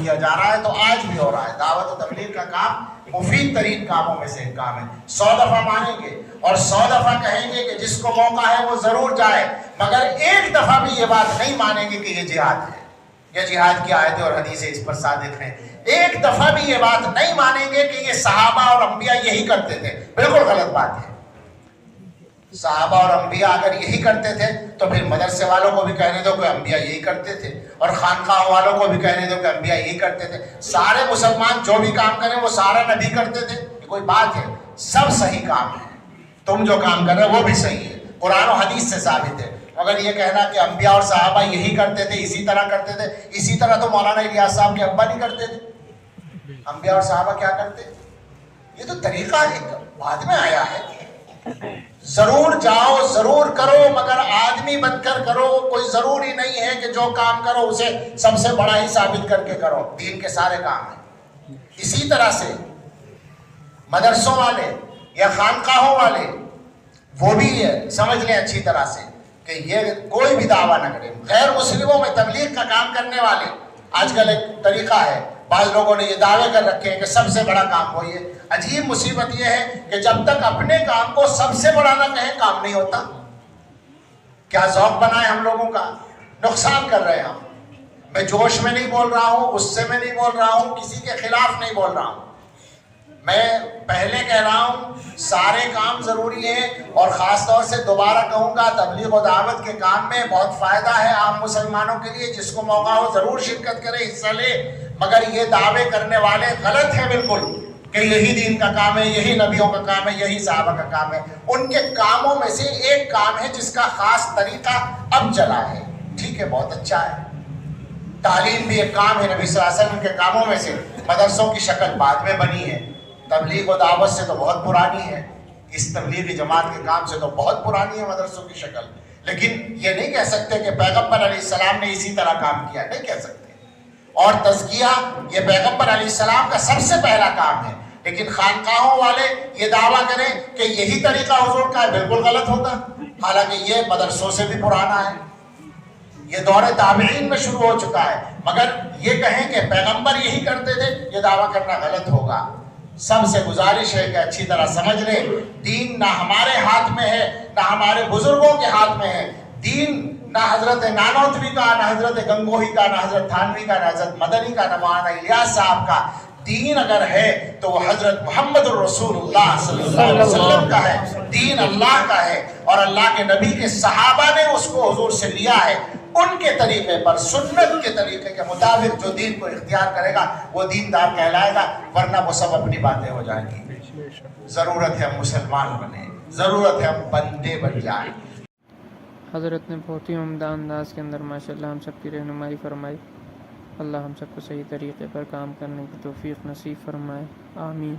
دیا جا رہا ہے تو آج بھی ہو رہا ہے۔ دعوت و تبلیغ کا کام مفید ترین کاموں میں سے ایک کام ہے۔ 100 دفعہ مانیں گے اور 100 دفعہ کہیں گے کہ جس کو موقع ہے وہ ضرور جائے، مگر ایک دفعہ بھی یہ بات نہیں مانیں گے کہ یہ جہاد ہے، یہ جہاد کی آیتیں اور حدیثیں اس پر صادق ہیں۔ ایک دفعہ بھی یہ بات نہیں مانیں گے کہ یہ صحابہ اور انبیاء یہی کرتے تھے، بالکل غلط بات ہے۔ صحابہ اور انبیاء اگر یہی کرتے تھے تو پھر مدرسے والوں کو بھی کہنے دو کہ انبیاء یہی کرتے تھے، اور خانقاہ والوں کو بھی کہنے دو کہ انبیاء یہی کرتے تھے۔ سارے مسلمان جو بھی کام کریں وہ سارا نبی کرتے تھے، یہ کوئی بات ہے؟ سب صحیح کام ہے، تم جو کام کر رہے ہو وہ بھی صحیح ہے، قرآن و حدیث سے ثابت ہے۔ اگر یہ کہنا کہ انبیاء اور صحابہ یہی کرتے تھے، اسی طرح کرتے تھے، اسی طرح تو مولانا الیاس صاحب کے ابا نہیں کرتے تھے۔ انبیاء اور صحابہ کیا کرتے؟ یہ تو طریقہ ایک بعد میں آیا ہے۔ ضرور جاؤ، ضرور کرو، مگر آدمی بن کر کرو۔ کوئی ضروری نہیں ہے کہ جو کام کرو اسے سب سے بڑا ہی ثابت کر کے کرو، دین کے سارے کام ہیں۔ اسی طرح سے مدرسوں والے یا خانقاہوں والے وہ بھی سمجھ لیں اچھی طرح سے کہ یہ کوئی بھی دعویٰ نہ کرے۔ غیر مسلموں میں تبلیغ کا کام کرنے والے، آج کل ایک طریقہ ہے، بعض لوگوں نے یہ دعوے کر رکھے ہیں کہ سب سے بڑا کام وہی ہے۔ عجیب مصیبت یہ ہے کہ جب تک اپنے کام کو سب سے بڑا نہ کہیں کام نہیں ہوتا۔ کیا ذوق بنا ہے ہم لوگوں کا؟ نقصان کر رہے ہیں ہم۔ میں جوش میں نہیں بول رہا ہوں، غصے میں نہیں بول رہا ہوں، کسی کے خلاف نہیں بول رہا ہوں۔ میں پہلے کہہ رہا ہوں سارے کام ضروری ہیں، اور خاص طور سے دوبارہ کہوں گا تبلیغ و دعوت کے کام میں بہت فائدہ ہے عام مسلمانوں کے لیے۔ جس کو موقع ہو ضرور شرکت کرے، حصہ لے، مگر یہ دعوے کرنے والے غلط ہیں بالکل کہ یہی دین کا کام ہے، یہی نبیوں کا کام ہے، یہی صحابہ کا کام ہے۔ ان کے کاموں میں سے ایک کام ہے جس کا خاص طریقہ اب چلا ہے، ٹھیک ہے، بہت اچھا ہے۔ تعلیم بھی ایک کام ہے نبی صلی اللہ علیہ وسلم کے کاموں میں سے۔ مدرسوں کی شکل بعد میں بنی ہے، تبلیغ و دعوت سے تو بہت پرانی ہے، اس تبلیغی جماعت کے کام سے تو بہت پرانی ہے مدرسوں کی شکل۔ لیکن یہ نہیں کہہ سکتے کہ پیغمبر علیہ السلام نے اسی طرح کام کیا، نہیں کہہ سکتے۔ اور تزکیہ یہ پیغمبر علیہ السلام کا سب سے پہلا کام ہے، لیکن خانقاہوں والے یہ دعویٰ کریں کہ یہی طریقہ حضور کا ہے، بالکل غلط ہوگا، حالانکہ یہ مدرسوں سے بھی پرانا ہے، یہ دور تابعین میں شروع ہو چکا ہے۔ مگر یہ کہیں کہ پیغمبر یہی کرتے تھے، یہ دعویٰ کرنا غلط ہوگا۔ سب سے گزارش ہے کہ اچھی طرح سمجھ لیں، دین نہ ہمارے ہاتھ میں ہے نہ ہمارے بزرگوں کے ہاتھ میں ہے۔ دین نہ حضرت نانوتوی کا، نہ حضرت گنگوہی کا، نہ حضرت تھانوی کا، نہ حضرت مدنی کا، نہ مولانا الیاس صاحب کا۔ دین اگر ہے تو وہ حضرت محمد الرسول اللہ صلی اللہ علیہ وسلم کا ہے، دین اللہ کا ہے، اور اللہ کے نبی کے صحابہ نے اس کو حضور سے لیا ہے۔ ان کے طریقے پر، سنت کے طریقے کے مطابق جو دین کو اختیار کرے گا وہ دیندار کہلائے گا، ورنہ وہ سب اپنی باتیں ہو جائیں گی۔ ضرورت ہے ہم مسلمان بنیں، ضرورت ہے ہم بندے بن جائیں۔ حضرت نے بہت ہی عمدہ انداز کے اندر ماشاءاللہ ہم سب کی رہنمائی فرمائی۔ اللہ ہم سب کو صحیح طریقے پر کام کرنے کی توفیق نصیب فرمائے، آمین۔